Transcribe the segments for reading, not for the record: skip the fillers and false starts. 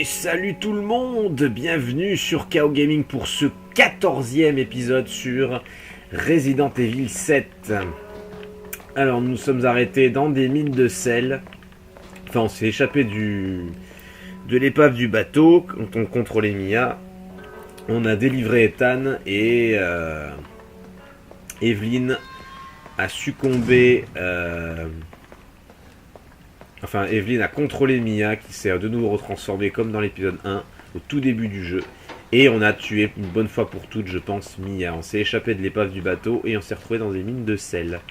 Et salut tout le monde, bienvenue sur KO Gaming pour ce 14e épisode sur Resident Evil 7. Alors nous nous sommes arrêtés dans des mines de sel. Enfin on s'est échappé de l'épave du bateau quand on contrôlait Mia. On a délivré Ethan et Evelyn a succombé... Enfin, Evelyn a contrôlé Mia, qui s'est de nouveau retransformée comme dans l'épisode 1, au tout début du jeu. Et on a tué une bonne fois pour toutes, je pense, Mia. On s'est échappé de l'épave du bateau et on s'est retrouvé dans des mines de sel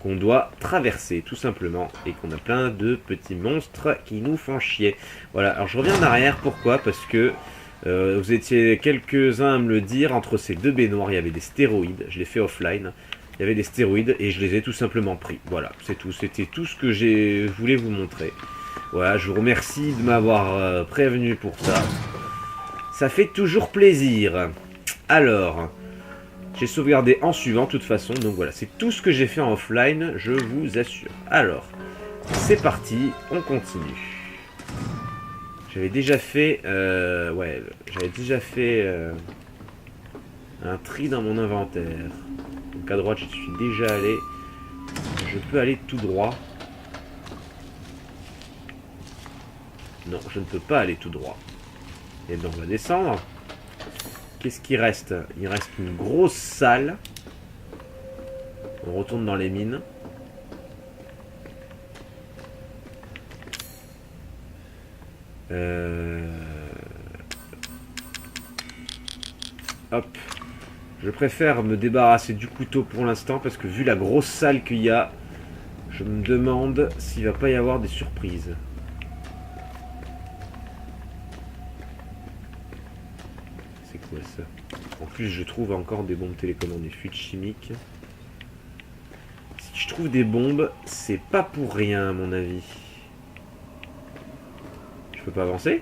qu'on doit traverser, tout simplement. Et qu'on a plein de petits monstres qui nous font chier. Voilà, alors je reviens en arrière, pourquoi ? Parce que vous étiez quelques-uns à me le dire, entre ces deux baignoires, il y avait des stéroïdes. Je l'ai fait offline. Il y avait des stéroïdes et je les ai tout simplement pris. Voilà, c'est tout. C'était tout ce que je voulais vous montrer. Voilà, je vous remercie de m'avoir prévenu pour ça. Ça fait toujours plaisir. Alors, j'ai sauvegardé en suivant de toute façon. Donc voilà, c'est tout ce que j'ai fait en offline, je vous assure. Alors, c'est parti, on continue. J'avais déjà fait... un tri dans mon inventaire. Donc à droite, je suis déjà allé. Je peux aller tout droit. Non, je ne peux pas aller tout droit. Et donc on va descendre. Qu'est-ce qui reste? Il reste une grosse salle. On retourne dans les mines. Hop. Je préfère me débarrasser du couteau pour l'instant parce que vu la grosse salle qu'il y a, je me demande s'il va pas y avoir des surprises. C'est quoi ça? En plus je trouve encore des bombes télécommandées fuite chimique. Si je trouve des bombes, c'est pas pour rien à mon avis. Je peux pas avancer?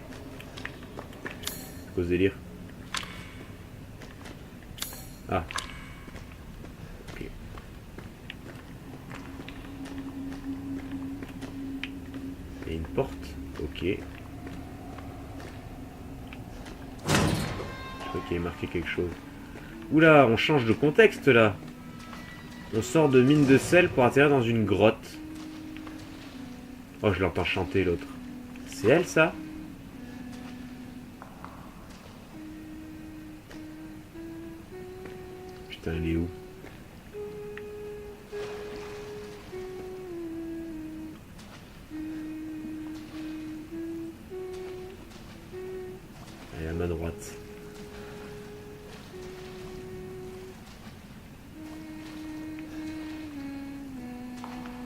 C'est quoi ce délire? Ah. Ok. Il y a une porte. Ok. Je crois qu'il y a marqué quelque chose. Oula, on change de contexte là. On sort de mine de sel pour atterrir dans une grotte. Oh, je l'entends chanter l'autre. C'est elle ça ? Elle est où? Elle est à ma droite.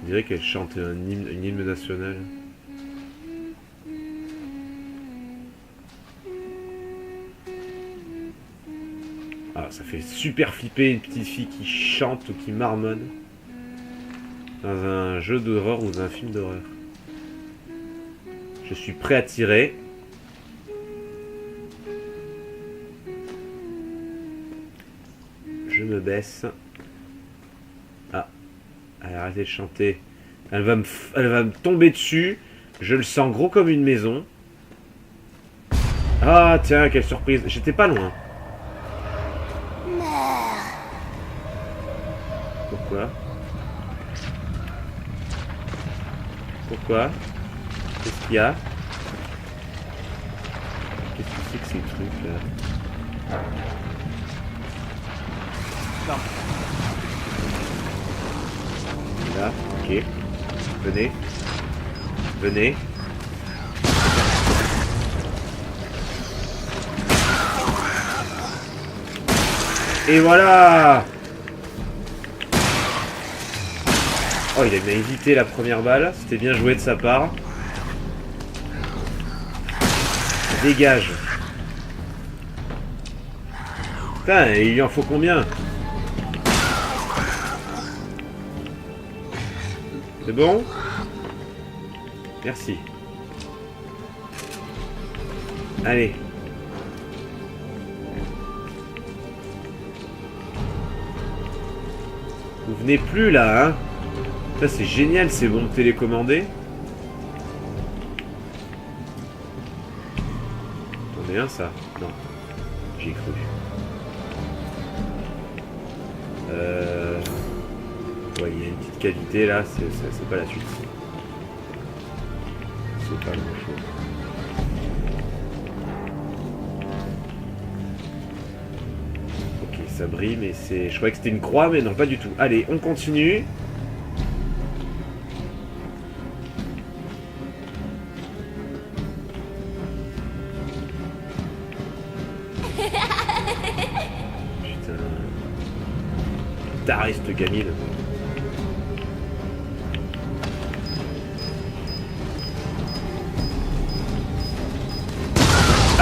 On dirait qu'elle chante une hymne nationale. Ah, ça fait super flipper une petite fille qui chante ou qui marmonne dans un jeu d'horreur ou dans un film d'horreur. Je suis prêt à tirer. Je me baisse. Ah, elle a arrêté de chanter. Elle va me tomber dessus. Je le sens gros comme une maison. Ah tiens, quelle surprise. J'étais pas loin. Pourquoi? Qu'est-ce qu'il y a? Qu'est-ce que c'est que ces trucs là? Là, ok. Venez. Venez. Et voilà! Oh, il a bien évité la première balle. C'était bien joué de sa part. Dégage. Putain, il lui en faut combien? C'est bon? Merci. Allez. Vous venez plus là, hein? Ça c'est génial ces bombes télécommandées. bien ça. Non. J'ai cru. Ouais, il y a une petite cavité là, c'est pas la suite. C'est pas grand chose. Ok, ça brille, mais c'est. Je croyais que c'était une croix, mais non, pas du tout. Allez, on continue. Putain. Taré cette gamine.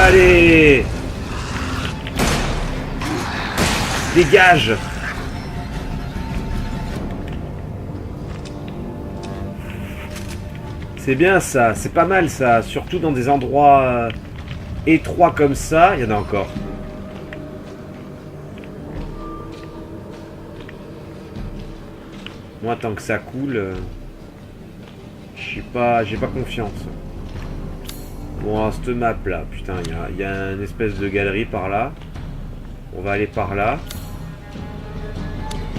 Allez! Dégage! C'est bien ça, c'est pas mal ça, surtout dans des endroits étroits comme ça, il y en a encore. Moi tant que ça coule, j'ai pas confiance. Bon, cette map là, putain, il y a une espèce de galerie par là. On va aller par là.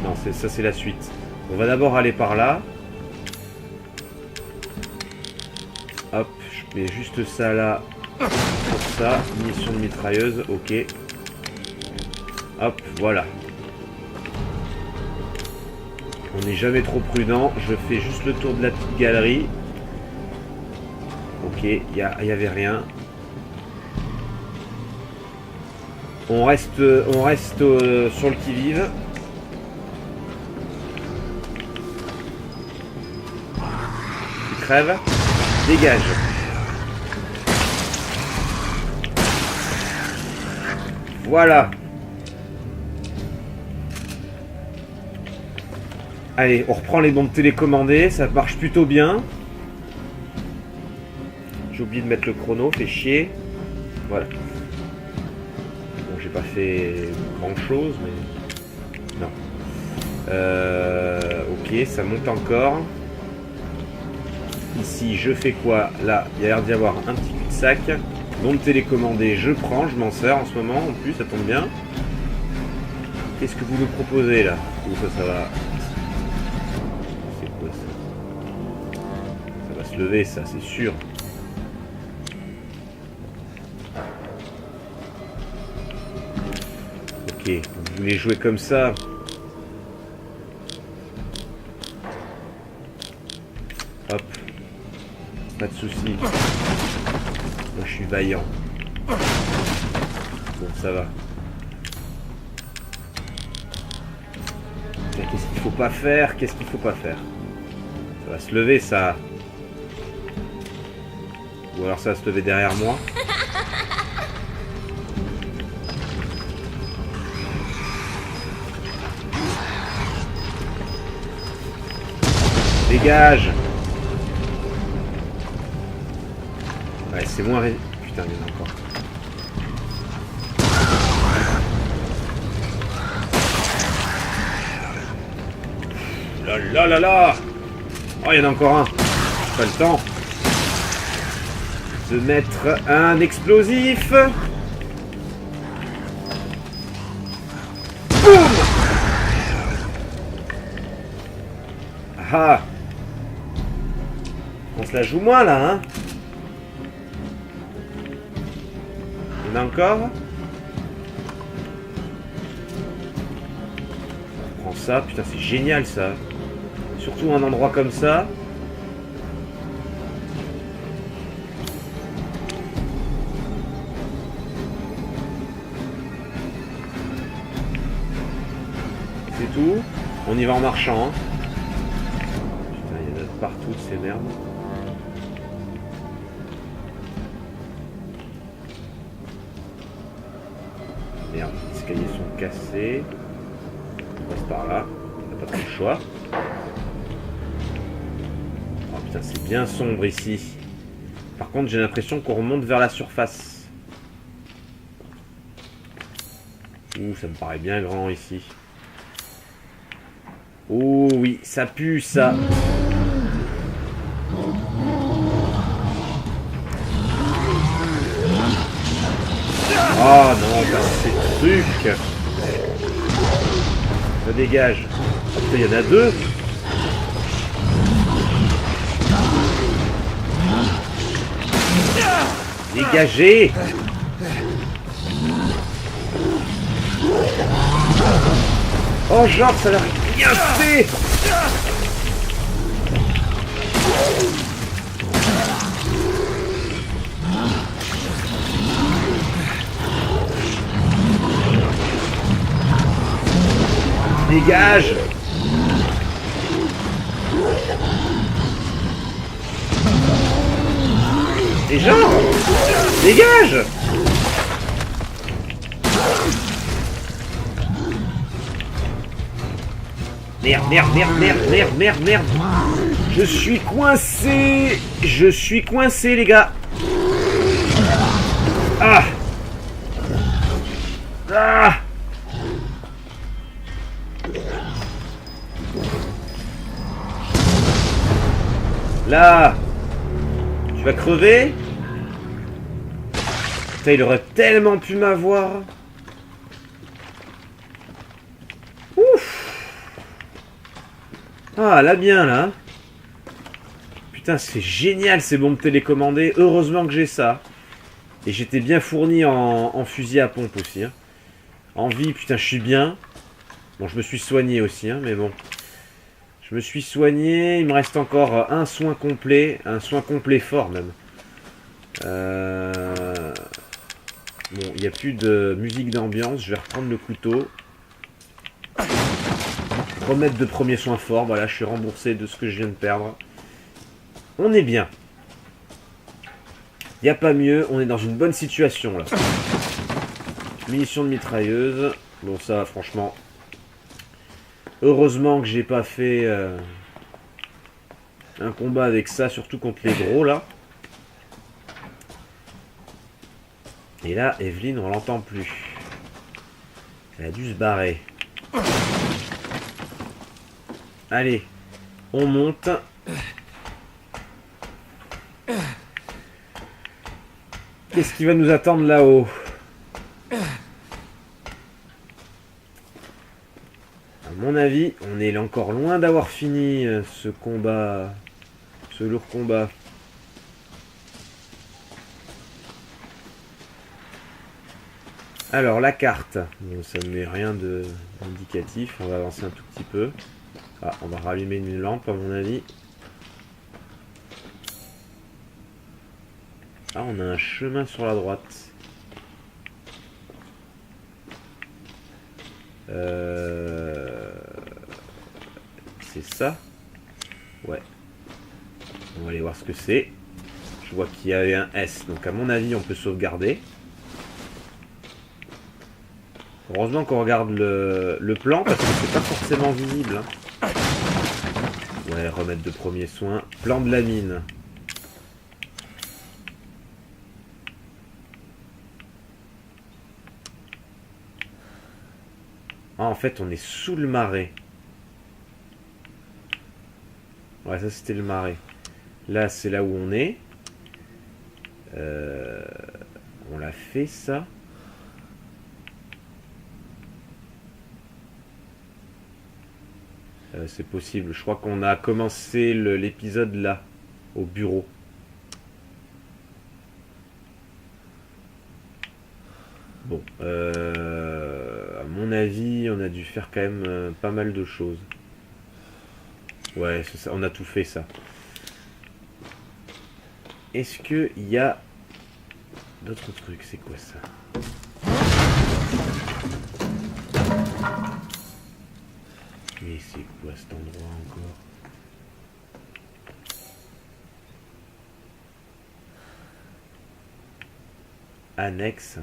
Non, ça c'est la suite. On va d'abord aller par là. Hop, je mets juste ça là. Pour ça, munition de mitrailleuse, ok. Hop, voilà. On n'est jamais trop prudent. Je fais juste le tour de la petite galerie. Ok, il y avait rien. On reste sur le qui-vive. Tu crèves. Dégage. Voilà. Allez, on reprend les bombes télécommandées. Ça marche plutôt bien. J'ai oublié de mettre le chrono, fait chier. Voilà. Bon, j'ai pas fait grand chose, mais. Non. Ok, ça monte encore. Ici, je fais quoi? Là, il y a l'air d'y avoir un petit cul-de-sac. Bombe télécommandée, je prends, je m'en sers en ce moment, en plus, ça tombe bien. Qu'est-ce que vous me proposez là? Où ça va? C'est quoi ça? Ça va se lever, ça, c'est sûr. Ok, vous voulez jouer comme ça? Hop. Pas de soucis. Moi je suis vaillant. Bon, ça va. Qu'est-ce qu'il faut pas faire? Qu'est-ce qu'il faut pas faire? Ça va se lever, ça. Ou alors ça va se lever derrière moi. Dégage! Ouais, c'est moins... Putain, il y en a encore. Là là là là! Oh, il y en a encore un. Pas le temps de mettre un explosif. Boum! Ah! On se la joue moins là, hein? Il y en a encore? On prend ça, putain c'est génial ça. Surtout un endroit comme ça. C'est tout. On y va en marchant. Hein. Putain, il y en a partout de ces merdes. Merde, les escaliers sont cassés. On passe par là. On n'a pas trop le choix. Oh putain, c'est bien sombre ici. Par contre, j'ai l'impression qu'on remonte vers la surface. Ouh, ça me paraît bien grand ici. Oh oui, ça pue ça. Oh non, bah, ces trucs. Ça dégage. Oh, putain, il y en a deux. Dégagez. Oh genre ça a l'air bien fait. Dégage. Et genre dégage. Merde, merde, merde, merde, merde, merde, merde. Je suis coincé. Je suis coincé, les gars. Ah. Ah. Là. Tu vas crever. Putain, il aurait tellement pu m'avoir. Ah, là bien, là. Putain, c'est génial ces bombes télécommandées. Heureusement que j'ai ça. Et j'étais bien fourni en fusil à pompe aussi. Hein. En vie, putain, je suis bien. Bon, je me suis soigné aussi, hein, mais bon. Je me suis soigné. Il me reste encore un soin complet. Un soin complet fort, même. Bon, il n'y a plus de musique d'ambiance. Je vais reprendre le couteau. Remettre de premiers soins forts, voilà, je suis remboursé de ce que je viens de perdre. On est bien. Il n'y a pas mieux, on est dans une bonne situation là. Munitions de mitrailleuse. Bon ça franchement. Heureusement que j'ai pas fait un combat avec ça, surtout contre les gros là. Et là, Evelyne, on l'entend plus. Elle a dû se barrer. Allez, on monte. Qu'est-ce qui va nous attendre là-haut? À mon avis, on est encore loin d'avoir fini ce combat, ce lourd combat. Alors, la carte. Bon, ça ne met rien d'indicatif. On va avancer un tout petit peu. Ah, on va rallumer une lampe à mon avis. Ah, on a un chemin sur la droite. C'est ça? Ouais. On va aller voir ce que c'est. Je vois qu'il y avait un S. Donc à mon avis, on peut sauvegarder. Heureusement qu'on regarde le plan parce que c'est pas forcément visible. Hein. Ouais, remettre de premiers soins. Plan de la mine. Ah, en fait, on est sous le marais. Ouais, ça c'était le marais. Là, c'est là où on est. On l'a fait, ça. C'est possible. Je crois qu'on a commencé l'épisode là, au bureau. Bon, à mon avis, on a dû faire quand même pas mal de choses. Ouais, c'est ça, on a tout fait ça. Est-ce qu'il y a d'autres trucs? C'est quoi ça? Mais c'est quoi cet endroit encore? Annexe.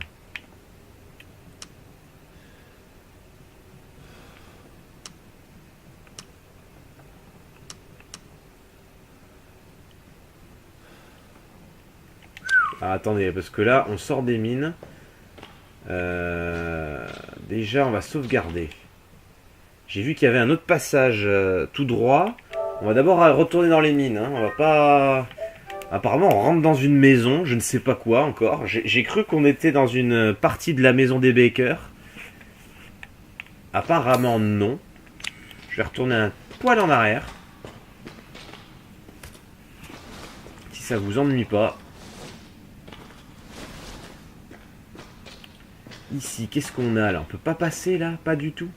Ah, attendez, parce que là, on sort des mines. Déjà, on va sauvegarder. J'ai vu qu'il y avait un autre passage tout droit. On va d'abord retourner dans les mines. Hein. On va pas Apparemment, on rentre dans une maison, je ne sais pas quoi encore. J'ai cru qu'on était dans une partie de la maison des Baker. Apparemment, non. Je vais retourner un poil en arrière. Si ça vous ennuie pas. Ici, qu'est-ce qu'on a là? On peut pas passer là? Pas du tout.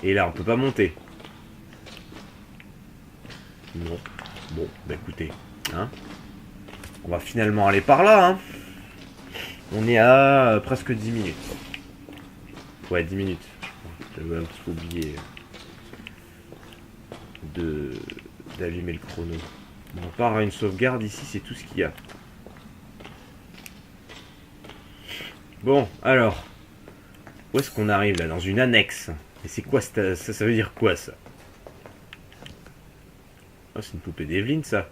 Et là, on peut pas monter. Non. Bon, bah écoutez. Hein, on va finalement aller par là. Hein. On est à presque 10 minutes. Ouais, 10 minutes. J'avais un petit peu oublié d'allumer le chrono. On part à une sauvegarde ici, c'est tout ce qu'il y a. Bon, alors. Où est-ce qu'on arrive là? Dans une annexe. Et c'est quoi ça veut dire quoi ça? Oh, c'est une poupée d'Evelyne ça.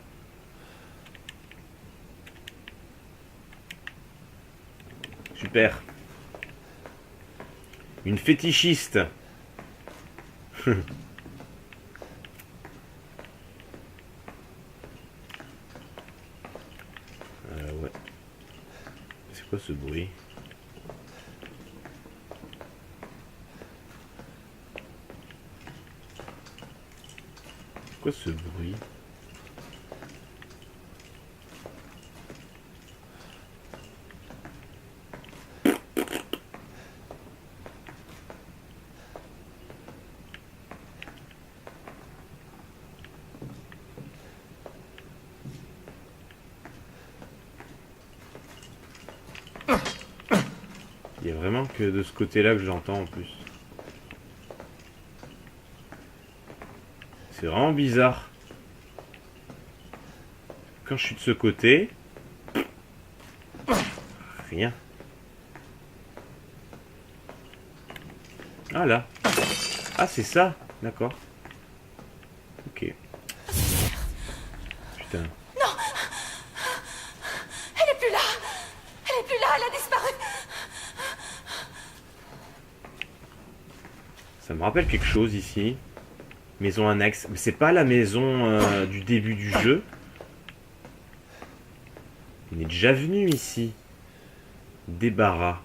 Super. Une fétichiste. Ouais. C'est quoi ce bruit? C'est quoi ce bruit? Il y a vraiment que de ce côté-là que j'entends en plus. C'est vraiment bizarre. Quand je suis de ce côté... Rien. Ah là. Ah c'est ça. D'accord. Ok. Putain. Non. Elle est plus là. Elle est plus là, elle a disparu. Ça me rappelle quelque chose ici. Maison annexe. Mais c'est pas la maison du début du jeu. On est déjà venu ici. Débarras.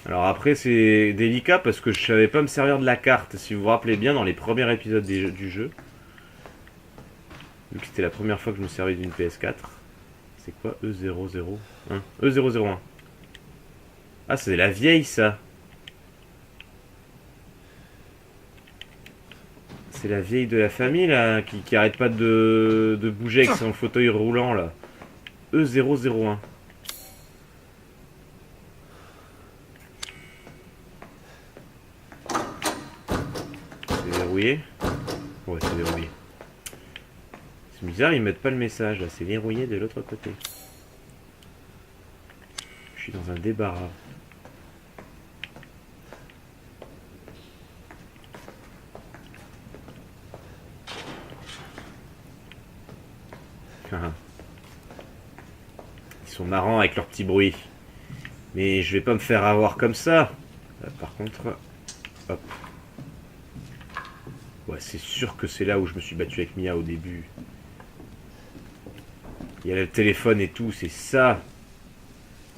Alors après c'est délicat parce que je savais pas me servir de la carte. Si vous vous rappelez bien dans les premiers épisodes du jeu. Vu que c'était la première fois que je me servais d'une PS4. C'est quoi E001 E001. Ah c'est la vieille ça. C'est la vieille de la famille là qui arrête pas de bouger avec son fauteuil roulant là. E001. C'est verrouillé? Ouais, c'est verrouillé. C'est bizarre, ils mettent pas le message là. C'est verrouillé de l'autre côté. Je suis dans un débarras. Ils sont marrants avec leur petit bruit. Mais je vais pas me faire avoir comme ça. Par contre... Hop. Ouais, c'est sûr que c'est là où je me suis battu avec Mia au début. Il y a le téléphone et tout, c'est ça.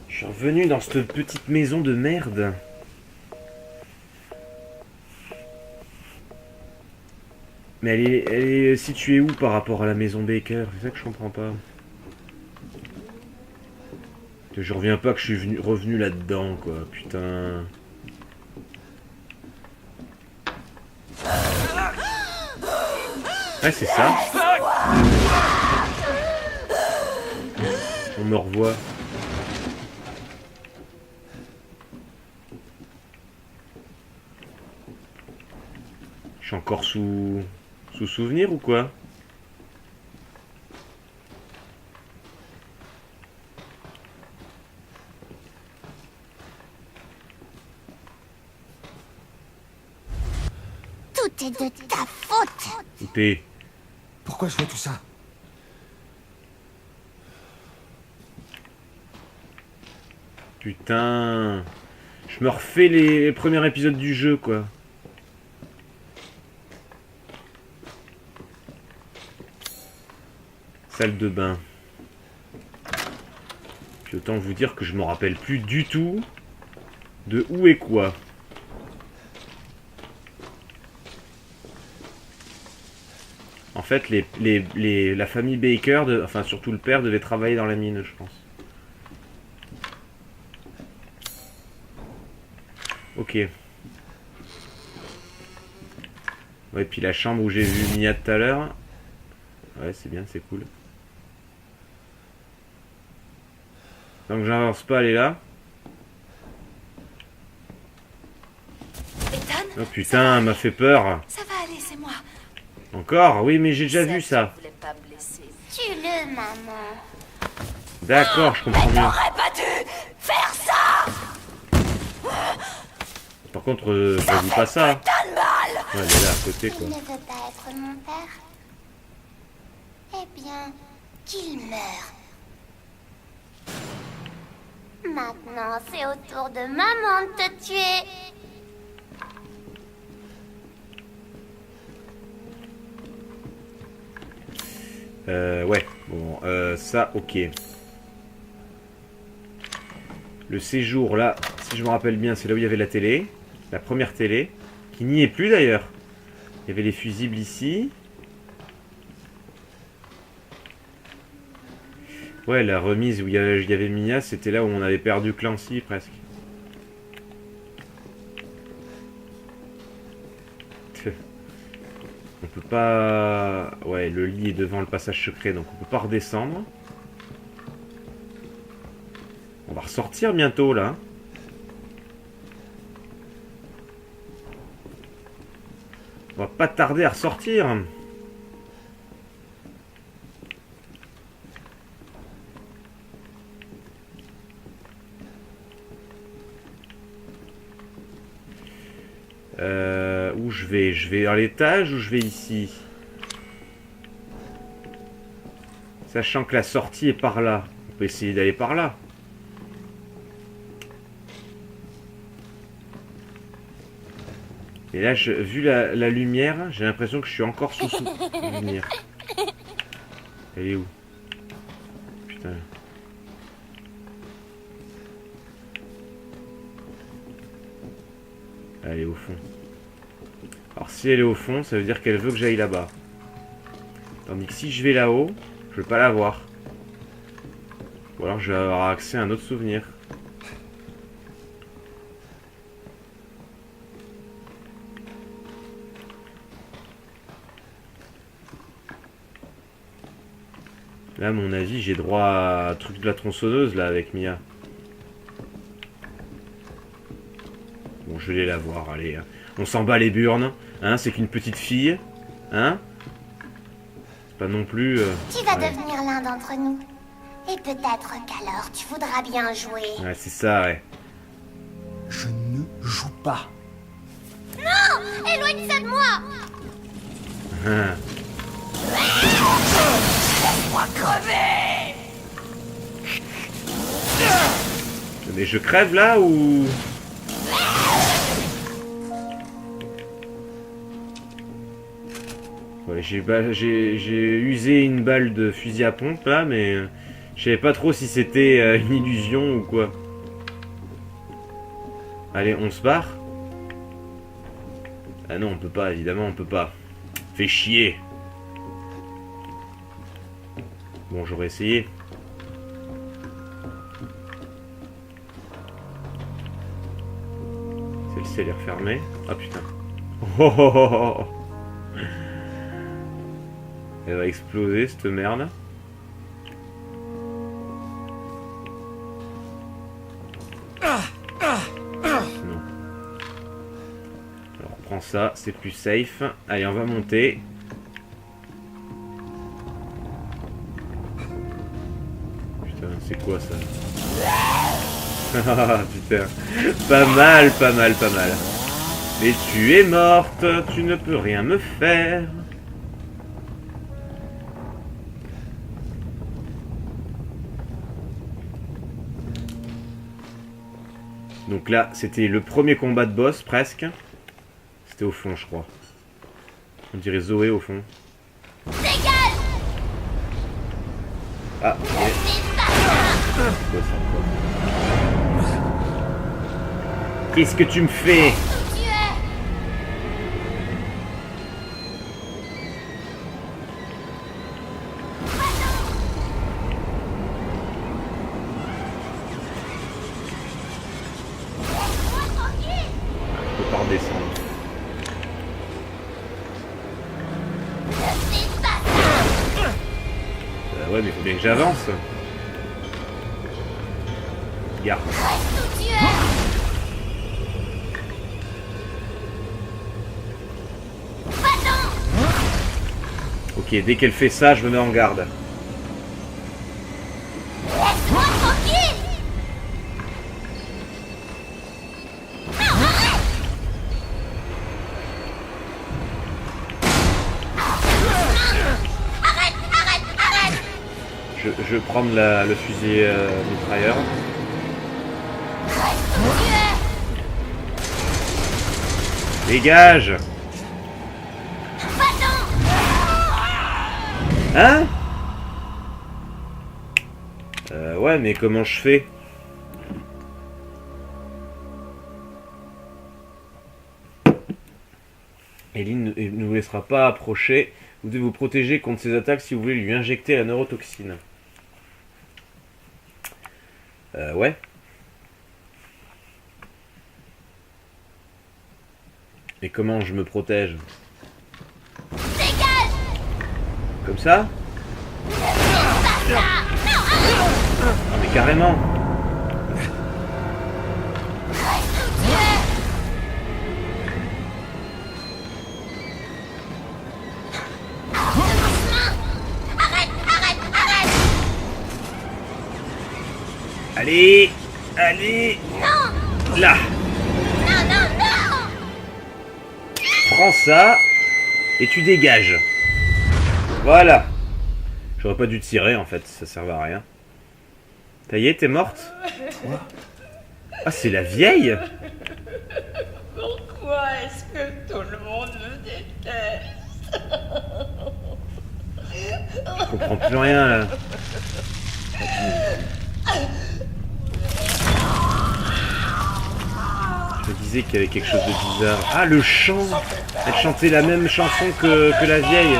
Je suis revenu dans cette petite maison de merde. Mais elle est située où par rapport à la maison Baker? C'est ça que je comprends pas. Que je reviens pas que je suis revenu là-dedans, quoi. Putain. Ouais, c'est ça. On me revoit. Je suis encore sous souvenir ou quoi? Tout est de ta faute. T'es... Pourquoi je fais tout ça? Putain. Je me refais les premiers épisodes du jeu, quoi. Salle de bain. Puis autant vous dire que je me rappelle plus du tout de où et quoi. En fait, la famille Baker, enfin surtout le père, devait travailler dans la mine, je pense. Ok. Ouais, puis la chambre où j'ai vu Mia tout à l'heure. Ouais, c'est bien, c'est cool. Donc j'avance pas, elle est là. Ethan, Oh putain, elle m'a fait peur. ça va aller, c'est moi. Encore? Oui, mais j'ai déjà vu ça. Je voulais pas blesser. Tue-le, maman. D'accord, je comprends mieux. T'aurais pas dû faire ça. Par contre, je dis pas ça. T'as de mal. Ouais, elle est là à côté, quoi. Il ne veut pas être mon père. Eh bien, qu'il meure. Maintenant, c'est au tour de maman de te tuer. Ouais, bon, ça, ok. Le séjour, là, si je me rappelle bien, c'est là où il y avait la télé. La première télé, qui n'y est plus d'ailleurs. Il y avait les fusibles ici. Ouais, la remise où il y avait Mia, c'était là où on avait perdu Clancy, presque. On peut pas... Ouais, le lit est devant le passage secret, donc on peut pas redescendre. On va ressortir bientôt, là. On va pas tarder à ressortir. Où je vais? Je vais à l'étage ou je vais ici? Sachant que la sortie est par là. On peut essayer d'aller par là. Et là, vu la lumière, j'ai l'impression que je suis encore sous lumière. Elle est où? Putain. Elle est au fond. Alors si elle est au fond, ça veut dire qu'elle veut que j'aille là-bas. Tandis que si je vais là-haut, je vais pas la voir. Ou alors je vais avoir accès à un autre souvenir. Là, à mon avis, j'ai droit à un truc de la tronçonneuse, là, avec Mia. Bon, je vais la voir, allez. On s'en bat les burnes, hein, c'est qu'une petite fille, hein. C'est pas non plus... Tu vas ouais. devenir l'un d'entre nous. Et peut-être qu'alors tu voudras bien jouer. Ouais, c'est ça, ouais. Je ne joue pas. Éloigne ça de moi. Hein. Mais je crève là ou... Ouais, j'ai usé une balle de fusil à pompe là, mais je savais pas trop si c'était une illusion ou quoi. Allez, on se barre. Ah non, on peut pas, évidemment, on peut pas. Fait chier. Bon, j'aurais essayé. Celle-ci, elle est refermée. Ah putain. Oh, oh, oh, oh. Elle va exploser, cette merde. Non. Alors, prends ça, c'est plus safe. Allez, on va monter. Putain, c'est quoi ça? Ah putain. Pas mal, pas mal, pas mal. Mais tu es morte, tu ne peux rien me faire. Donc là, c'était le premier combat de boss, presque. C'était au fond, je crois. On dirait Zoé, au fond. Ah, ok. Quoi, ça, encore ? Qu'est-ce que tu me fais ? Je peux pas redescendre. Ouais, mais faut bien que j'avance. Garde. Ok, dès qu'elle fait ça, je me mets en garde. Je vais prendre le fusil mitrailleur. Dégage! Hein? Ouais, mais comment je fais? Eileen ne vous laissera pas approcher. Vous devez vous protéger contre ses attaques si vous voulez lui injecter la neurotoxine. Ouais. Et comment je me protège? Comme ça? Ah mais carrément! Allez! Allez! Non! Là! Non, non, non! Prends ça et tu dégages. Voilà. J'aurais pas dû tirer en fait, ça servait à rien. Ça y est, t'es morte? Toi? Ah, c'est la vieille? Pourquoi est-ce que tout le monde me déteste? Je comprends plus rien là. Je me disais qu'il y avait quelque chose de bizarre. Ah, le chant! Elle chantait la même chanson que la vieille.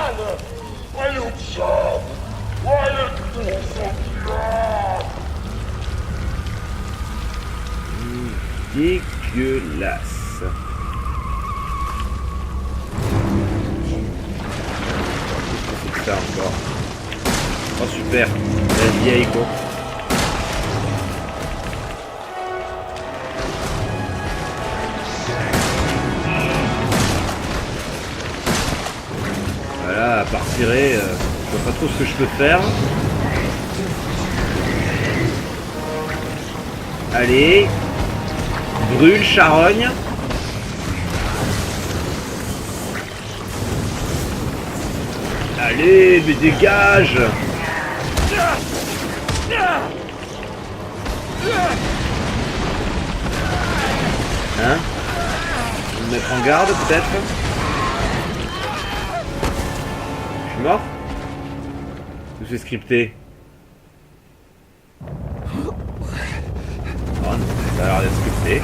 Dégueulasse. Qu'est-ce que c'est que ça encore? Oh super, la vieille quoi. Voilà, à part tirer, je vois pas trop ce que je peux faire. Allez, brûle, charogne. Allez, mais dégage! Hein? Me mettre en garde peut-être? Je suis mort? Ou c'est scripté? Oh non, ça a l'air d'être scripté.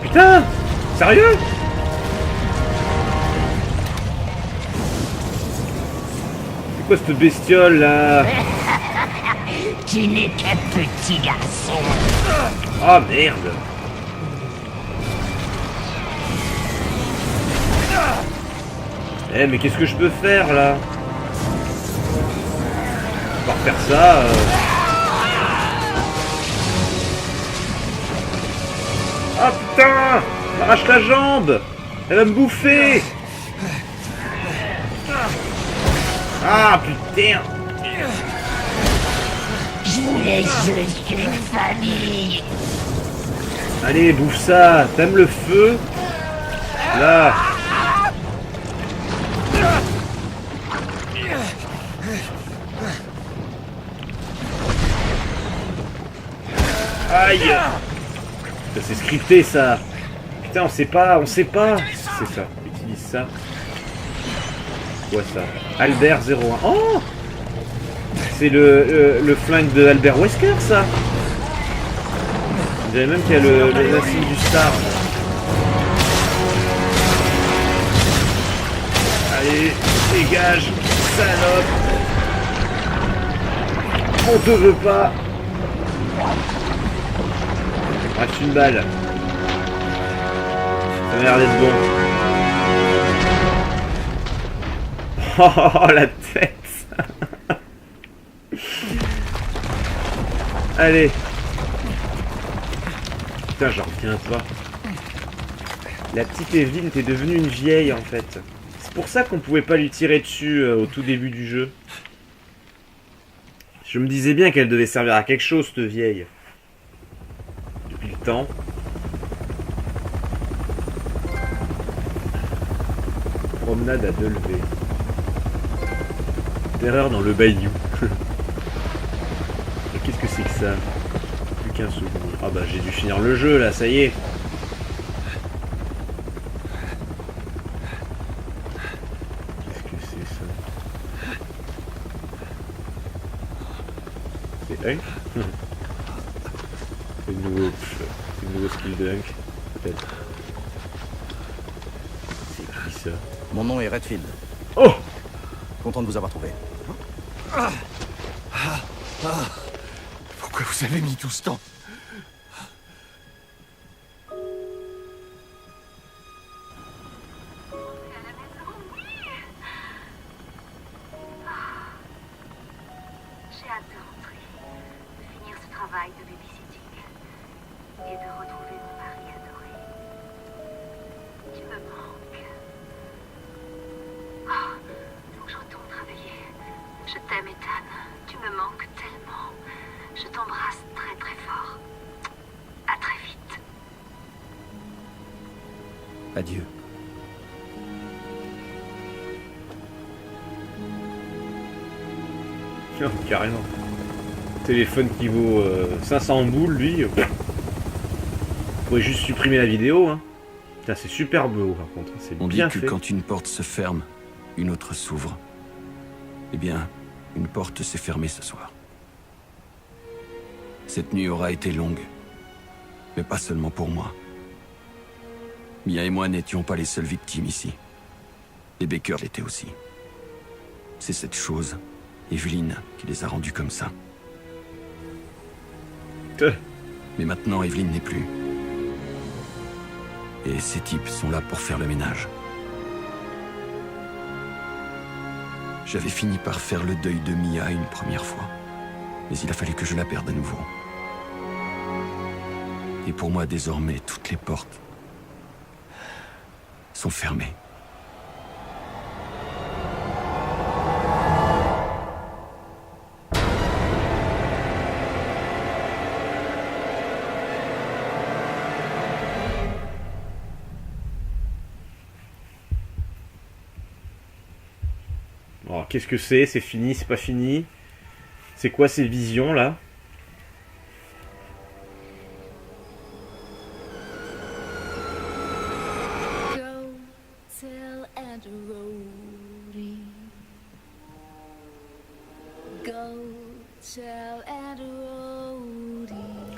Putain! Sérieux? C'est quoi cette bestiole là? Tu n'es qu'un petit garçon. Oh merde! Eh mais qu'est-ce que je peux faire là? À part faire ça... Ah putain! M'arrache la jambe! Elle va me bouffer! Ah putain! Je voulais juste une famille. Allez, bouffe ça! T'aimes le feu? Là! Aïe. Ça c'est scripté ça. Putain, on sait pas. C'est ça. Utilise ça. Quoi ça? Albert 01. Oh, c'est le flingue de Albert Wesker ça. Vous savez même qu'il y a le insigne du Star. Allez, dégage, salope. On te veut pas. Reste une balle. Ça m'a l'air d'être bon. Oh, la tête. Allez. Putain, j'en reviens pas. La petite Evelyn était devenue une vieille en fait. C'est pour ça qu'on pouvait pas lui tirer dessus au tout début du jeu. Je me disais bien qu'elle devait servir à quelque chose, cette vieille. Depuis le temps. Promenade à Delvé. Terreur dans le bayou. Et qu'est-ce que c'est que ça? Plus qu'un souvenir. Ah bah j'ai dû finir le jeu là, ça y est. Qu'est-ce que c'est ça? C'est Hunk? C'est le nouveau skill de Hunk, peut-être. C'est qui ça? Mon nom est Redfield. Oh! Content de vous avoir trouvé. Pourquoi vous avez mis tout ce temps? J'ai hâte de rentrer, de finir ce travail de babysitting et de retrouver mon mari adoré. Tu me manques. Oh, faut que je retourne travailler. Je t'aime, Ethan. Tu me manques tellement. Je t'embrasse très très fort. À très vite. Adieu. Oh, carrément. Téléphone qui vaut 500 boules, lui. On pourrait juste supprimer la vidéo. Hein. Putain, c'est super beau par contre. C'est On dit bien que fait. quand une porte se ferme, une autre s'ouvre. Eh bien, une porte s'est fermée ce soir. Cette nuit aura été longue. Mais pas seulement pour moi. Mia et moi n'étions pas les seules victimes ici. Les Baker l'étaient aussi. C'est cette chose, Evelyn, qui les a rendus comme ça. Mais maintenant, Evelyn n'est plus. Et ces types sont là pour faire le ménage. J'avais fini par faire le deuil de Mia une première fois. Mais il a fallu que je la perde à nouveau. Et pour moi, désormais, toutes les portes sont fermées. Alors, qu'est-ce que c'est? C'est fini? C'est pas fini? C'est quoi ces visions là?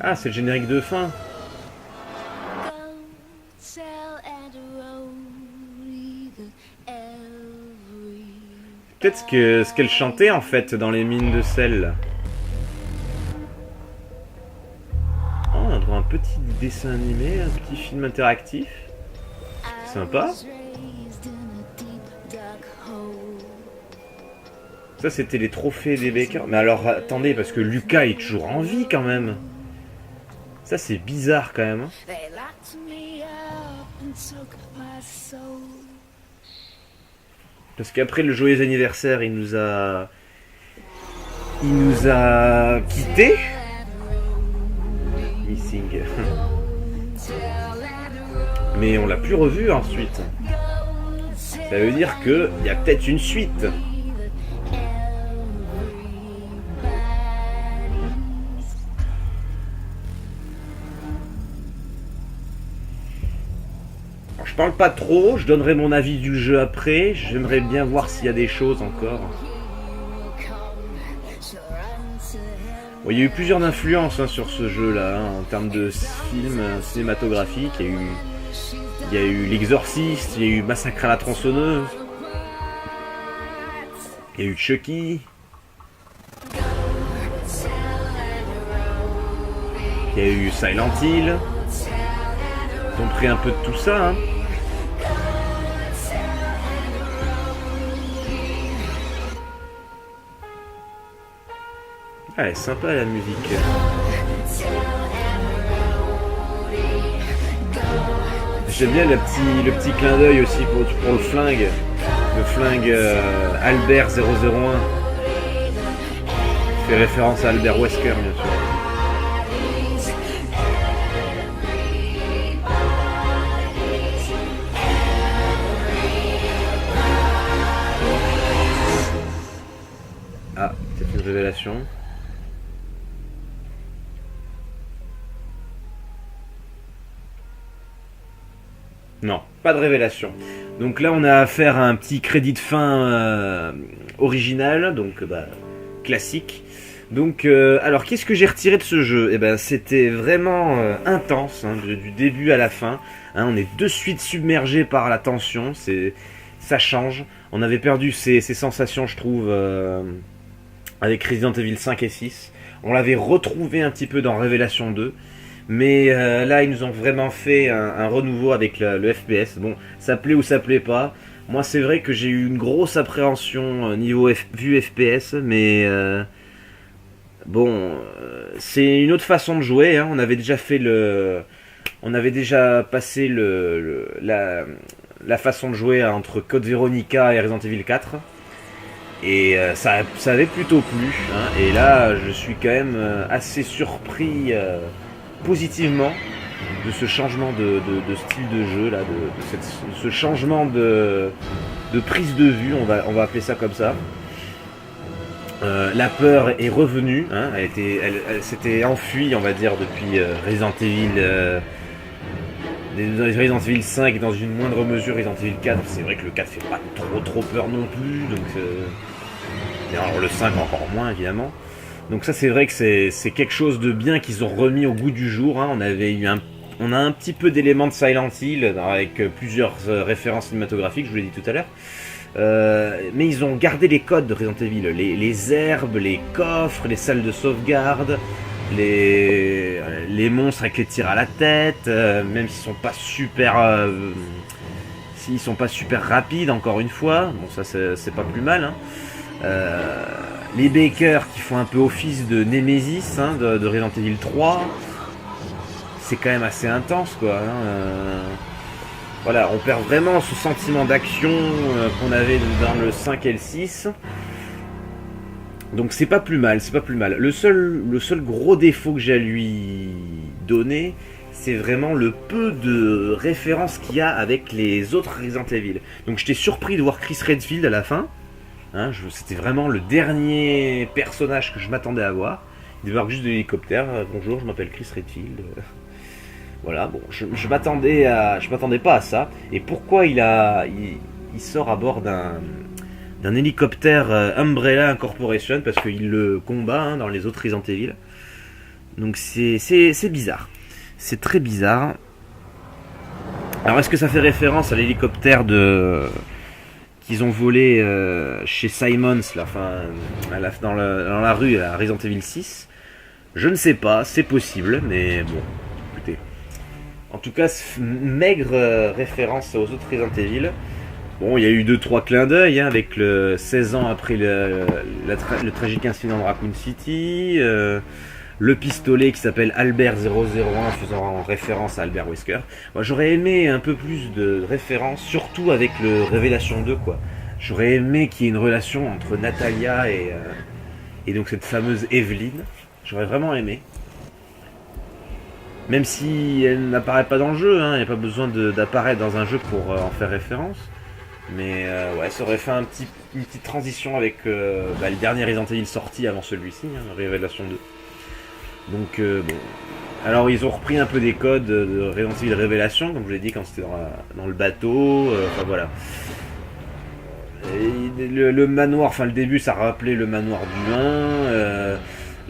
Ah, c'est le générique de fin. Peut-être ce qu'elle chantait en fait dans les mines de sel. Oh, on a droit à un petit dessin animé, un petit film interactif. Sympa. Ça, c'était les trophées des Baker. Mais alors, attendez, parce que Lucas est toujours en vie quand même. Ça, c'est bizarre quand même. Parce qu'après le joyeux anniversaire, il nous a quittés. Missing. Mais on l'a plus revu ensuite. Ça veut dire que il y a peut-être une suite. parle pas trop, je donnerai mon avis du jeu après. J'aimerais bien voir s'il y a des choses encore. Bon, il y a eu plusieurs influences sur ce jeu-là, en termes de films cinématographiques. Il y a eu L'Exorciste, il y a eu Massacre à la tronçonneuse, il y a eu Chucky, il y a eu Silent Hill. Ils ont pris un peu de tout ça, hein. Ah, elle est sympa la musique. J'aime bien le petit clin d'œil aussi pour le flingue. Le flingue Albert 001. Qui fait référence à Albert Wesker, bien sûr. Ah, c'est une révélation. Non, pas de révélation. Donc là, on a affaire à un petit crédit de fin original, donc classique. Donc, alors, qu'est-ce que j'ai retiré de ce jeu ? Eh ben, c'était vraiment intense, hein, du début à la fin. Hein, on est de suite submergé par la tension. Ça change. On avait perdu ces sensations, je trouve, avec Resident Evil 5 et 6. On l'avait retrouvé un petit peu dans Révélation 2. Mais là, ils nous ont vraiment fait un renouveau avec le FPS. Bon, ça plaît ou ça plaît pas. Moi, c'est vrai que j'ai eu une grosse appréhension niveau vue FPS, mais bon, c'est une autre façon de jouer. Hein. On avait déjà passé la façon de jouer entre Code Veronica et Resident Evil 4. Et ça avait plutôt plu. Hein. Et là, je suis quand même assez surpris. Positivement de ce changement de style de jeu là, de ce changement de prise de vue, on va appeler ça comme ça. La peur est revenue, hein, elle s'était enfuie, on va dire, depuis Resident Evil 5 et dans une moindre mesure Resident Evil 4. C'est vrai que le 4 fait pas trop peur non plus, donc et alors le 5 encore moins évidemment. Donc ça, c'est vrai que c'est quelque chose de bien qu'ils ont remis au goût du jour. Hein. On a un petit peu d'éléments de Silent Hill avec plusieurs références cinématographiques, je vous l'ai dit tout à l'heure. Mais ils ont gardé les codes de Resident Evil, les herbes, les coffres, les salles de sauvegarde, les monstres avec les tirs à la tête, même s'ils sont pas super rapides, encore une fois. Bon, ça c'est pas plus mal. Hein. Les Baker qui font un peu office de Nemesis, hein, de Resident Evil 3, c'est quand même assez intense, quoi. Hein. Voilà, on perd vraiment ce sentiment d'action qu'on avait dans le 5 et le 6. Donc c'est pas plus mal. Le seul gros défaut que j'ai à lui donner, c'est vraiment le peu de références qu'il y a avec les autres Resident Evil. Donc j'étais surpris de voir Chris Redfield à la fin. Hein, c'était vraiment le dernier personnage que je m'attendais à voir. Il débarque juste de l'hélicoptère. Bonjour, je m'appelle Chris Redfield. Voilà, bon, je m'attendais pas à ça. Et pourquoi il sort à bord d'un hélicoptère Umbrella Incorporation ? Parce qu'il le combat, hein, dans les autres Resident Evil. Donc c'est bizarre. C'est très bizarre. Alors est-ce que ça fait référence à l'hélicoptère qu'ils ont volé chez Simons, là, dans la rue à Resident Evil 6. Je ne sais pas, c'est possible, mais bon, écoutez. En tout cas, maigre référence aux autres Resident Evil. Bon, il y a eu 2-3 clins d'œil, hein, avec le 16 ans après le tragique incident de Raccoon City, le pistolet qui s'appelle Albert 001 faisant référence à Albert Wesker. Moi, j'aurais aimé un peu plus de références, surtout avec le Révélation 2, quoi. J'aurais aimé qu'il y ait une relation entre Natalia et donc cette fameuse Evelyn. J'aurais vraiment aimé. Même si elle n'apparaît pas dans le jeu, hein, il n'y a pas besoin d'apparaître dans un jeu pour en faire référence. Mais ouais, ça aurait fait une petite transition avec le dernier Resident Evil sorti avant celui-ci, hein, Révélation 2. Donc bon, Alors ils ont repris un peu des codes de Resident Evil Révélation, comme je l'ai dit quand c'était dans le bateau, enfin voilà. Et le manoir, enfin le début ça rappelait le manoir du 1,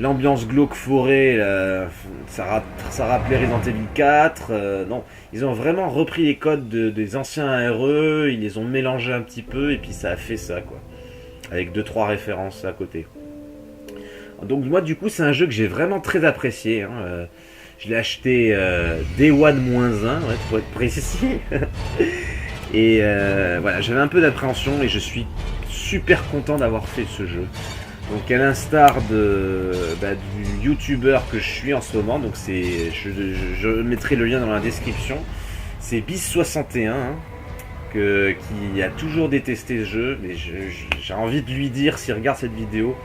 l'ambiance glauque forêt, ça rappelait Resident Evil 4, non, ils ont vraiment repris les codes des anciens ARE, ils les ont mélangés un petit peu et puis ça a fait ça quoi, avec 2-3 références à côté. Donc moi du coup c'est un jeu que j'ai vraiment très apprécié, hein. Je l'ai acheté Day One -1, ouais, pour être précis. Et voilà, j'avais un peu d'appréhension et je suis super content d'avoir fait ce jeu. Donc à l'instar du youtubeur que je suis en ce moment, donc je mettrai le lien dans la description. C'est Bis61 hein, qui a toujours détesté ce jeu, mais j'ai envie de lui dire s'il regarde cette vidéo,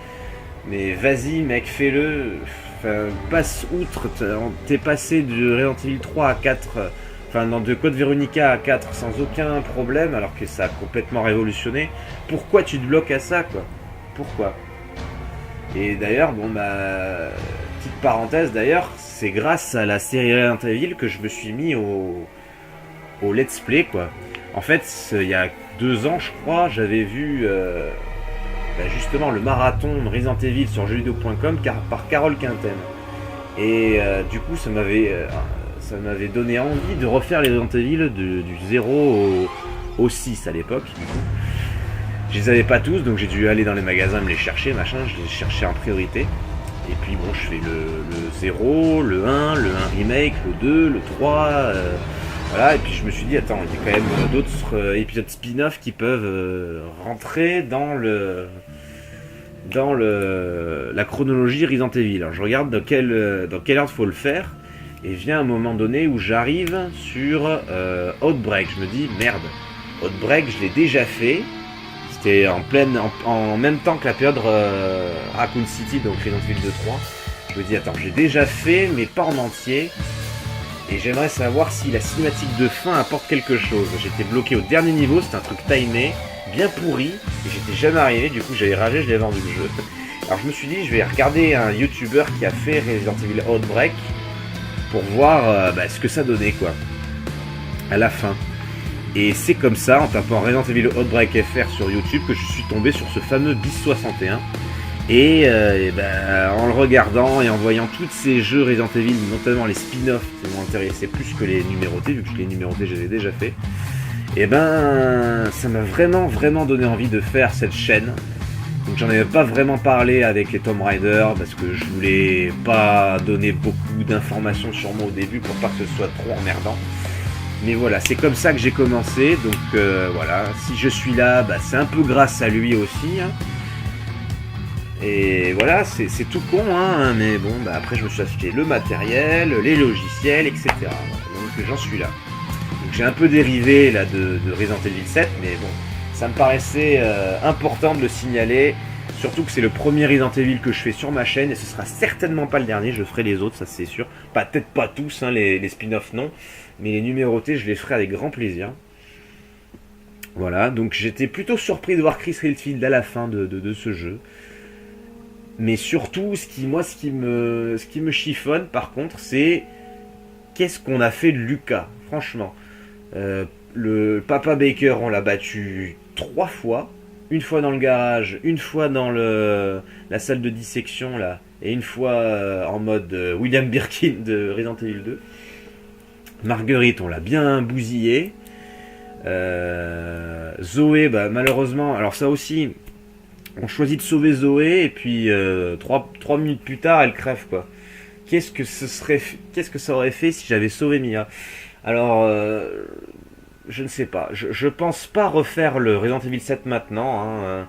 mais vas-y mec, fais-le. Enfin, passe outre, t'es passé de Resident Evil 3 à 4, enfin de Code Veronica à 4 sans aucun problème, alors que ça a complètement révolutionné. Pourquoi tu te bloques à ça quoi? Pourquoi? Et d'ailleurs, bon bah, petite parenthèse d'ailleurs, c'est grâce à la série Resident Evil que je me suis mis au let's play quoi. En fait, il y a 2 ans je crois, j'avais vu justement le marathon de Resident Evil sur jeuxvideo.com par Carole Quintem. Et du coup ça m'avait donné envie de refaire les Resident Evil du 0 au 6 à l'époque. Je les avais pas tous, donc j'ai dû aller dans les magasins me les chercher, machin, je les cherchais en priorité. Et puis bon, je fais le 0, le 1, le 1 remake, le 2, le 3, voilà, et puis je me suis dit, attends, il y a quand même d'autres épisodes spin-off qui peuvent rentrer dans la chronologie Resident Evil. Alors je regarde dans quelle ordre faut le faire, et vient un moment donné où j'arrive sur Outbreak. Je me dis, merde, Outbreak, je l'ai déjà fait. C'était en même temps que la période Raccoon City, donc Resident Evil 2-3. Je me dis, attends, j'ai déjà fait, mais pas en entier. Et j'aimerais savoir si la cinématique de fin apporte quelque chose. J'étais bloqué au dernier niveau, c'était un truc timé, bien pourri, et j'étais jamais arrivé, du coup j'avais ragé, je l'ai vendu le jeu. Alors je me suis dit, je vais regarder un youtubeur qui a fait Resident Evil Outbreak pour voir ce que ça donnait quoi, à la fin. Et c'est comme ça, en tapant Resident Evil Outbreak FR sur YouTube, que je suis tombé sur ce fameux Bis61. Et en le regardant et en voyant tous ces jeux Resident Evil, notamment les spin-offs qui m'ont intéressé plus que les numérotés, vu que les numérotés je les ai déjà fait, et ça m'a vraiment donné envie de faire cette chaîne. Donc j'en avais pas vraiment parlé avec les Tomb Raider parce que je voulais pas donner beaucoup d'informations sur moi au début pour pas que ce soit trop emmerdant. Mais voilà, c'est comme ça que j'ai commencé, donc voilà, si je suis là, c'est un peu grâce à lui aussi, hein. Et voilà, c'est tout con, hein, mais bon, après je me suis acheté le matériel, les logiciels, etc. Donc j'en suis là. Donc j'ai un peu dérivé là de Resident Evil 7, mais bon, ça me paraissait important de le signaler, surtout que c'est le premier Resident Evil que je fais sur ma chaîne, et ce sera certainement pas le dernier, je ferai les autres, ça c'est sûr. Peut-être pas tous, hein, les spin-offs non, mais les numérotés je les ferai avec grand plaisir. Voilà, donc j'étais plutôt surpris de voir Chris Redfield à la fin de ce jeu. Mais surtout, ce qui me chiffonne par contre, c'est qu'est-ce qu'on a fait de Lucas, franchement. Le Papa Baker, on l'a battu 3 fois. Une fois dans le garage, une fois dans la salle de dissection, là, et une fois en mode William Birkin de Resident Evil 2. Marguerite, on l'a bien bousillé. Zoé, malheureusement, alors ça aussi... On choisit de sauver Zoé et puis 3 minutes plus tard elle crève quoi. Qu'est-ce que ça aurait fait si j'avais sauvé Mia? Alors je ne sais pas. Je pense pas refaire le Resident Evil 7 maintenant. Hein.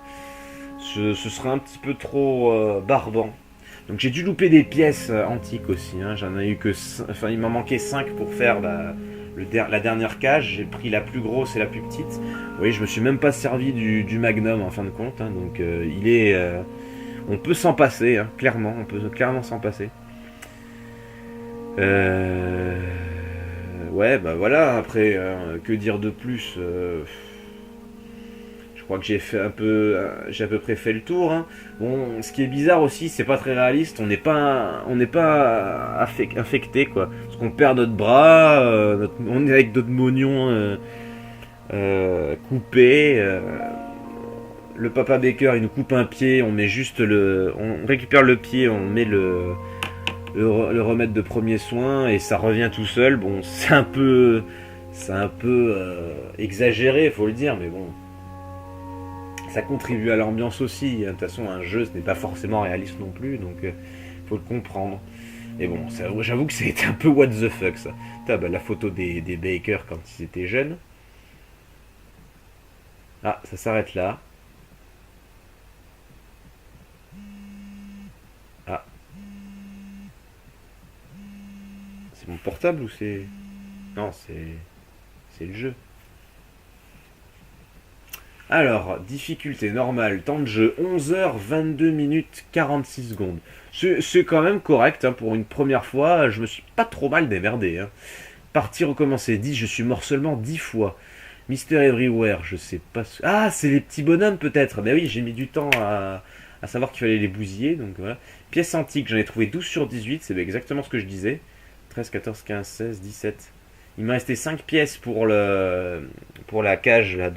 Ce serait un petit peu trop barbant. Donc j'ai dû louper des pièces antiques aussi. Hein. J'en ai eu que, il m'en manquait 5 pour faire la dernière cage. J'ai pris la plus grosse et la plus petite. Vous voyez, je me suis même pas servi du Magnum en fin de compte. Hein. Donc on peut s'en passer, hein, clairement. On peut clairement s'en passer. Ouais, voilà. Après, que dire de plus? Je Je crois que j'ai fait j'ai à peu près fait le tour. Hein. Bon, ce qui est bizarre aussi, c'est pas très réaliste. On n'est pas infecté quoi. Parce qu'on perd notre bras, on est avec notre moignon coupé. Le papa Baker, il nous coupe un pied, on met juste on récupère le pied, on met le remède de premier soin et ça revient tout seul. Bon, c'est un peu exagéré, faut le dire, mais bon. Ça contribue à l'ambiance aussi. De toute façon, un jeu, ce n'est pas forcément réaliste non plus, donc faut le comprendre. Et bon, j'avoue que ça a été un peu what the fuck, ça. Bah, la photo des Baker quand ils étaient jeunes. Ah, ça s'arrête là. Ah. C'est mon portable ou c'est... Non, c'est le jeu. Alors, difficulté normale, temps de jeu 11h22 minutes 46 secondes. C'est quand même correct, hein, pour une première fois, je me suis pas trop mal démerdé. Hein. Partie recommencer, 10, je suis mort seulement 10 fois. Mister Everywhere, je sais pas... Ah, c'est les petits bonhommes peut-être. Mais oui, j'ai mis du temps à savoir qu'il fallait les bousiller, donc voilà. Pièce antique, j'en ai trouvé 12 sur 18, c'est exactement ce que je disais. 13, 14, 15, 16, 17. Il me restait 5 pièces pour la cage là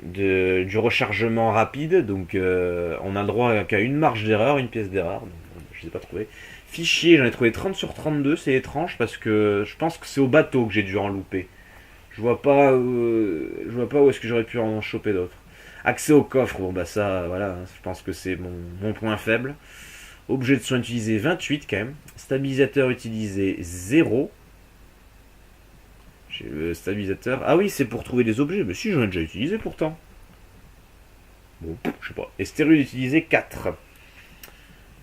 du rechargement rapide, donc on a le droit qu'à une marge d'erreur, une pièce d'erreur, donc je ne les ai pas trouvé. Fichier, j'en ai trouvé 30 sur 32, c'est étrange parce que je pense que c'est au bateau que j'ai dû en louper. Je vois pas où est-ce que j'aurais pu en choper d'autres. Accès au coffre, bon bah ça, voilà, je pense que c'est mon point faible. Objet de soin utilisé 28 quand même. Stabilisateur utilisé 0. J'ai le stabilisateur. Ah oui, c'est pour trouver des objets. Mais si, j'en ai déjà utilisé pourtant. Bon, je sais pas. Et stérile utilisé 4.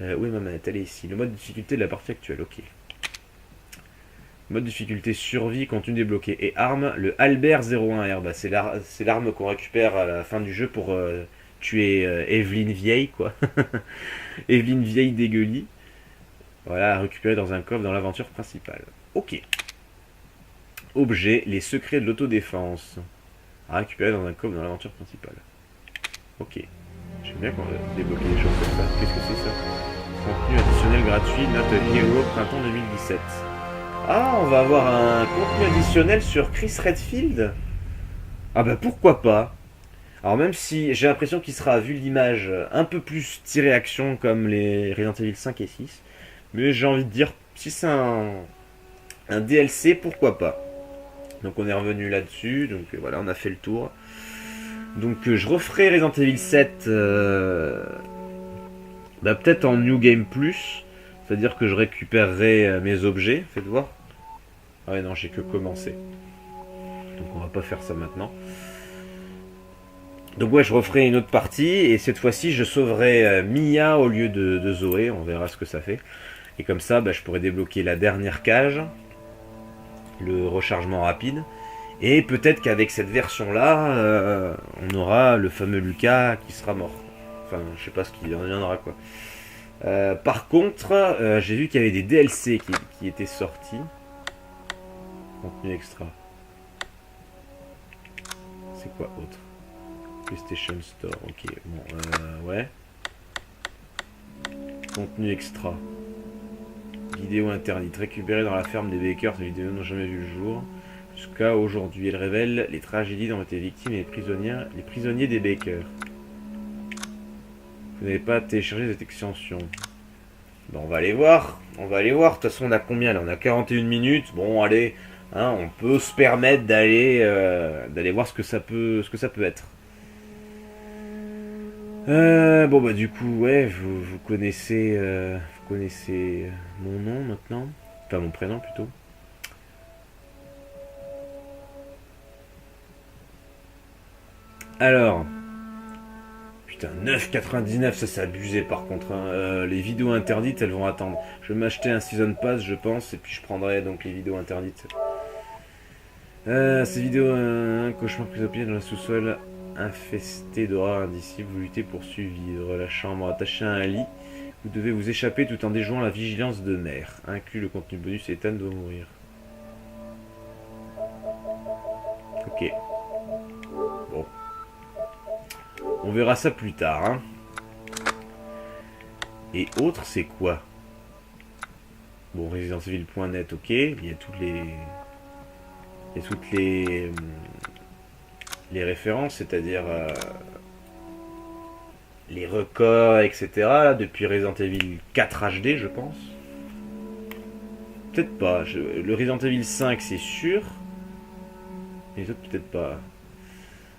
Oui, ma manette, elle est ici. Le mode de difficulté de la partie actuelle, ok. Mode difficulté survie, contenu débloqué. Et arme, le Albert 01R. Bah, c'est l'arme qu'on récupère à la fin du jeu pour tuer Evelyn Vieille, quoi. Evelyn Vieille dégueulie. Voilà, à récupérer dans un coffre dans l'aventure principale. Ok. Objet, les secrets de l'autodéfense. À récupérer dans un coffre dans l'aventure principale. Ok. J'aime bien qu'on débloque les choses comme ça. Qu'est-ce que c'est ça? Contenu additionnel gratuit, Not a Hero, printemps 2017. Ah, on va avoir un contenu additionnel sur Chris Redfield. Ah bah pourquoi pas. Alors même si j'ai l'impression qu'il sera, vu l'image, un peu plus tiré action comme les Resident Evil 5 et 6. Mais j'ai envie de dire, si c'est un DLC, pourquoi pas. Donc on est revenu là-dessus, donc voilà, on a fait le tour. Donc je referai Resident Evil 7 peut-être en New Game Plus. C'est-à-dire que je récupérerai mes objets, faites voir. Ah ouais non, j'ai que commencé. Donc on va pas faire ça maintenant. Donc ouais, je referai une autre partie, et cette fois-ci je sauverai Mia au lieu de Zoé, on verra ce que ça fait. Et comme ça, je pourrai débloquer la dernière cage, le rechargement rapide, et peut-être qu'avec cette version-là, on aura le fameux Lucas qui sera mort. Enfin, je sais pas ce qu'il en viendra, quoi. Par contre, j'ai vu qu'il y avait des DLC qui étaient sortis. Contenu extra. C'est quoi autre? PlayStation Store, ok. Bon, ouais. Contenu extra. Vidéo interdite. Récupérée dans la ferme des Baker, ces vidéos n'ont jamais vu le jour. Jusqu'à aujourd'hui, elle révèle les tragédies dont ont été victimes les prisonniers des Baker. Vous n'avez pas téléchargé cette extension. Bon, on va aller voir. On va aller voir. De toute façon, on a combien là? On a 41 minutes. Bon, allez. Hein, on peut se permettre d'aller voir ce que ça peut être. Bon bah du coup ouais, vous connaissez mon nom maintenant, enfin mon prénom plutôt. Alors putain, 9,99, ça c'est abusé par contre, hein. Les vidéos interdites elles vont attendre. Je vais m'acheter un season pass je pense, et puis je prendrai donc les vidéos interdites. Ces vidéos, un cauchemar pris au pied dans la sous-sol infesté d'horreur indicible, vous luttez pour survivre. La chambre attachée à un lit, vous devez vous échapper tout en déjouant la vigilance de mère. Inclut le contenu bonus, Ethan doit mourir. Ok. On verra ça plus tard. Hein. Et autre, c'est quoi? Bon, Resident Evil.net, ok. Il y a toutes les références, c'est-à-dire les records, etc. Là, depuis Resident Evil 4 HD, je pense. Peut-être pas. Le Resident Evil 5, c'est sûr. Les autres, peut-être pas.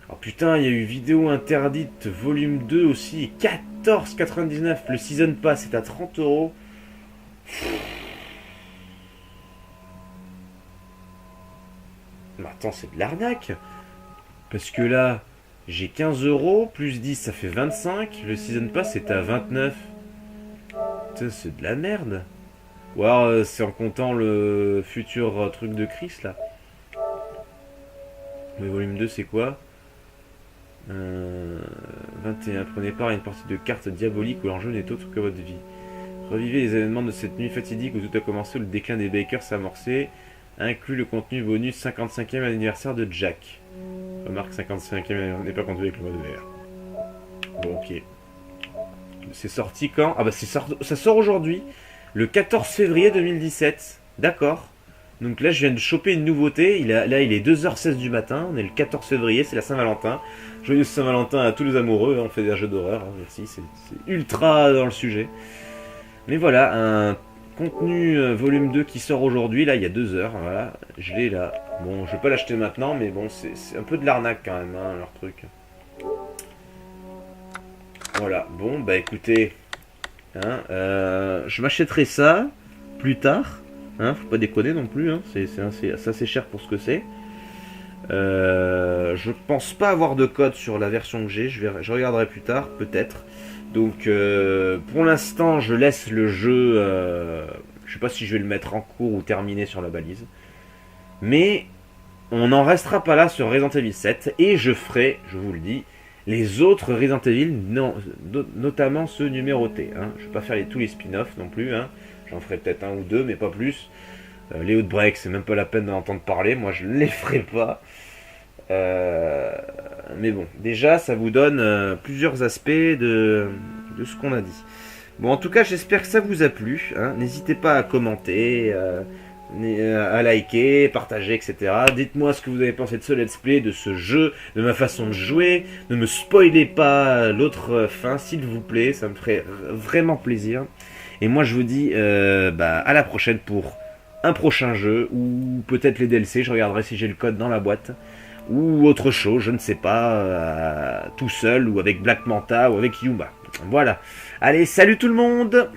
Oh putain, il y a eu vidéo interdite volume 2 aussi. 14,99. Le Season Pass est à 30 €. Mais attends, c'est de l'arnaque. Parce que là, j'ai 15 € plus 10, ça fait 25. Le Season Pass est à 29. Putain, c'est de la merde. Ou alors, c'est en comptant le futur truc de Chris là. Le volume 2, c'est quoi 21. Prenez part à une partie de cartes diaboliques où l'enjeu n'est autre que votre vie. Revivez les événements de cette nuit fatidique où tout a commencé, où le déclin des Bakers s'est amorcé. Inclut le contenu bonus 55e anniversaire de Jack. Remarque, 55e n'est pas compté avec le mode VR. Bon, ok. C'est sorti quand? Ah bah ça sort aujourd'hui, le 14 février 2017. D'accord. Donc là, je viens de choper une nouveauté. Là, il est 2h16 du matin. On est le 14 février, c'est la Saint-Valentin. Joyeux Saint-Valentin à tous les amoureux. On fait des jeux d'horreur. Hein, merci, c'est ultra dans le sujet. Mais voilà, un contenu volume 2 qui sort aujourd'hui. Là, il y a 2 heures. Voilà, je l'ai là. Bon, je vais pas l'acheter maintenant, mais bon, c'est un peu de l'arnaque quand même, hein, leur truc. Voilà, bon, bah écoutez, hein, je m'achèterai ça plus tard. Hein, faut pas déconner non plus, hein, c'est assez cher pour ce que c'est. Je pense pas avoir de code sur la version que j'ai, je regarderai plus tard, peut-être. Donc pour l'instant, je laisse le jeu, je sais pas si je vais le mettre en cours ou terminer sur la balise. Mais on n'en restera pas là sur Resident Evil 7, et je ferai, je vous le dis, les autres Resident Evil, notamment ceux numérotés. Hein. Je vais pas faire tous les spin-offs non plus, hein. J'en ferai peut-être un ou deux, mais pas plus. Les Outbreak, c'est même pas la peine d'en entendre parler. Moi, je ne les ferai pas. Mais bon, déjà, ça vous donne plusieurs aspects de ce qu'on a dit. Bon, en tout cas, j'espère que ça vous a plu. Hein. N'hésitez pas à commenter, à liker, partager, etc. Dites-moi ce que vous avez pensé de ce let's play, de ce jeu, de ma façon de jouer. Ne me spoilez pas l'autre fin, s'il vous plaît. Ça me ferait vraiment plaisir. Et moi je vous dis à la prochaine pour un prochain jeu, ou peut-être les DLC, je regarderai si j'ai le code dans la boîte, ou autre chose, je ne sais pas, tout seul, ou avec Black Manta, ou avec Yuma. Voilà. Allez, salut tout le monde!